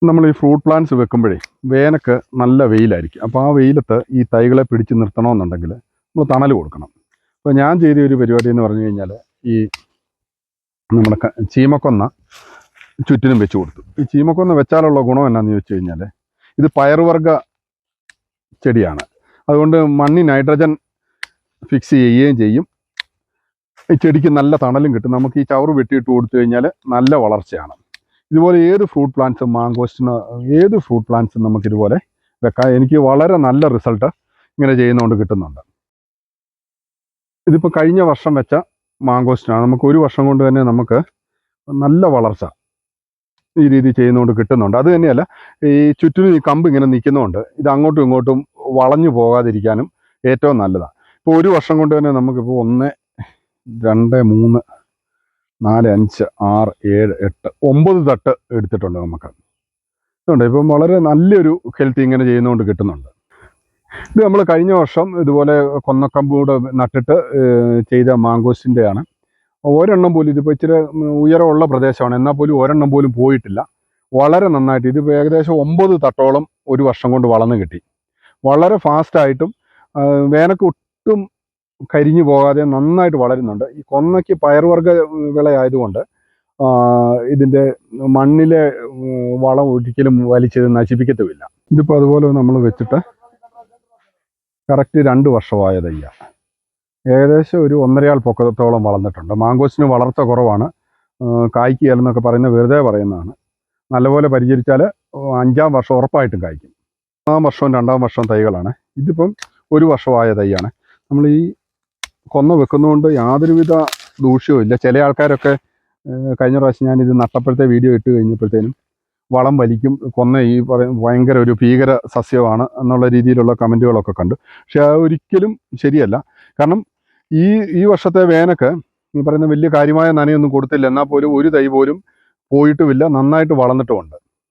നമ്മൾ ഈ fruit plants വെക്കുമ്പോഴേ വേനൽക്ക് നല്ല വെയിലായിരിക്കും. അപ്പോൾ ആ വെയിലത്ത് ഈ തൈകളെ പിടിച്ച് നിർത്തണമെന്നുണ്ടെങ്കിൽ നമ്മൾ തണൽ കൊടുക്കണം. അപ്പോൾ ഞാൻ ചെയ്ത ഒരു പരിപാടി എന്ന് പറഞ്ഞു കഴിഞ്ഞാൽ ഈ നമ്മുടെ ചീമക്കൊന്ന ചുറ്റിനും വെച്ച് കൊടുത്തു. ഈ ചീമക്കൊന്ന വെച്ചാലുള്ള ഗുണം എന്നാന്ന് ചോദിച്ചു കഴിഞ്ഞാൽ ഇത് പയറുവർഗ്ഗ ചെടിയാണ്. അതുകൊണ്ട് മണ്ണിൽ നൈട്രജൻ ഫിക്സ് ചെയ്യുകയും ചെയ്യും. ഈ ചെടിക്ക് നല്ല തണലും കിട്ടും. നമുക്ക് ഈ ചവറ് വെട്ടിയിട്ട് കൊടുത്തു കഴിഞ്ഞാൽ നല്ല വളർച്ചയാണ്. ഇതുപോലെ ഏത് ഫ്രൂട്ട് പ്ലാന്റ്സും മാങ്കോസ്റ്റിന് ഏത് ഫ്രൂട്ട് പ്ലാന്റ്സും നമുക്കിതുപോലെ വെക്കാം. എനിക്ക് വളരെ നല്ല റിസൾട്ട് ഇങ്ങനെ ചെയ്യുന്നതുകൊണ്ട് കിട്ടുന്നുണ്ട്. ഇതിപ്പോൾ കഴിഞ്ഞ വർഷം വെച്ച മാങ്കോസ്റ്റിനാണ്. നമുക്ക് ഒരു വർഷം കൊണ്ട് തന്നെ നമുക്ക് നല്ല വളർച്ച ഈ രീതി ചെയ്യുന്നതുകൊണ്ട് കിട്ടുന്നുണ്ട്. അത് തന്നെയല്ല, ഈ ചുറ്റിനും ഈ കമ്പ് ഇങ്ങനെ നിൽക്കുന്നതുകൊണ്ട് ഇത് അങ്ങോട്ടും ഇങ്ങോട്ടും വളഞ്ഞു പോകാതിരിക്കാനും ഏറ്റവും നല്ലതാണ്. ഇപ്പോൾ ഒരു വർഷം കൊണ്ട് തന്നെ നമുക്കിപ്പോൾ 1, 2, 3, 4, 5, 6, 7, 8, 9 തട്ട് എടുത്തിട്ടുണ്ട് നമുക്ക്. അതുകൊണ്ട് ഇപ്പം വളരെ നല്ലൊരു ഹെൽത്ത് ഇങ്ങനെ ചെയ്യുന്നതുകൊണ്ട് കിട്ടുന്നുണ്ട്. ഇത് നമ്മൾ കഴിഞ്ഞ വർഷം ഇതുപോലെ കൊന്നക്കമ്പ് കൂടെ നട്ടിട്ട് ചെയ്ത മാങ്കോസ്റ്റിൻ്റെയാണ്. ഒരെണ്ണം പോലും, ഇതിപ്പോൾ ഇച്ചിരി ഉയരമുള്ള പ്രദേശമാണ്, എന്നാൽ പോലും ഒരെണ്ണം പോലും പോയിട്ടില്ല. വളരെ നന്നായിട്ട് ഇതിപ്പോൾ ഏകദേശം 9 തട്ടോളം ഒരു വർഷം കൊണ്ട് വളർന്ന് കിട്ടി. വളരെ ഫാസ്റ്റായിട്ടും വേനൽക്ക് ഒട്ടും കരിഞ്ഞു പോകാതെ നന്നായിട്ട് വളരുന്നുണ്ട്. ഈ കൊന്നയ്ക്ക് പയറുവർഗ്ഗ വിളയായതുകൊണ്ട് ഇതിൻ്റെ മണ്ണിലെ വളം ഒരിക്കലും വലിച്ചത് നശിപ്പിക്കത്തുമില്ല. ഇതിപ്പോൾ അതുപോലെ നമ്മൾ വെച്ചിട്ട് കറക്റ്റ് 2 വർഷമായ തയ്യ. ഏകദേശം ഒരു 1.5 പൊക്കത്തോളം വളർന്നിട്ടുണ്ട്. മാങ്കോസ്റ്റിന് വളർച്ച കുറവാണ്, കായ്ക്കുകയെന്നൊക്കെ പറയുന്നത് വെറുതെ പറയുന്നതാണ്. നല്ലപോലെ പരിചരിച്ചാൽ 5-ാം വർഷം ഉറപ്പായിട്ടും കായ്ക്കും. 1-ാം വർഷവും 2-ാം വർഷവും തൈകളാണ്. ഇതിപ്പം 1 വർഷമായ തൈയാണ്. നമ്മൾ ഈ കൊന്ന വെക്കുന്നതുകൊണ്ട് യാതൊരുവിധ ദൂഷ്യവും ഇല്ല. ചില ആൾക്കാരൊക്കെ കഴിഞ്ഞ പ്രാവശ്യം ഞാനിത് നട്ടപ്പോഴത്തെ വീഡിയോ ഇട്ട് കഴിഞ്ഞപ്പോഴത്തേനും വളം വലിക്കും, കൊന്ന ഈ ഭയങ്കര ഒരു ഭീകര സസ്യമാണ് എന്നുള്ള രീതിയിലുള്ള കമൻറ്റുകളൊക്കെ കണ്ടു. പക്ഷെ അത് ഒരിക്കലും ശരിയല്ല. കാരണം ഈ വർഷത്തെ വേനൽക്ക് ഈ പറയുന്ന വലിയ കാര്യമായ നനയൊന്നും കൊടുത്തില്ല, എന്നാൽ പോലും ഒരു തൈ പോലും പോയിട്ടുമില്ല, നന്നായിട്ട് വളർന്നിട്ടുമുണ്ട്.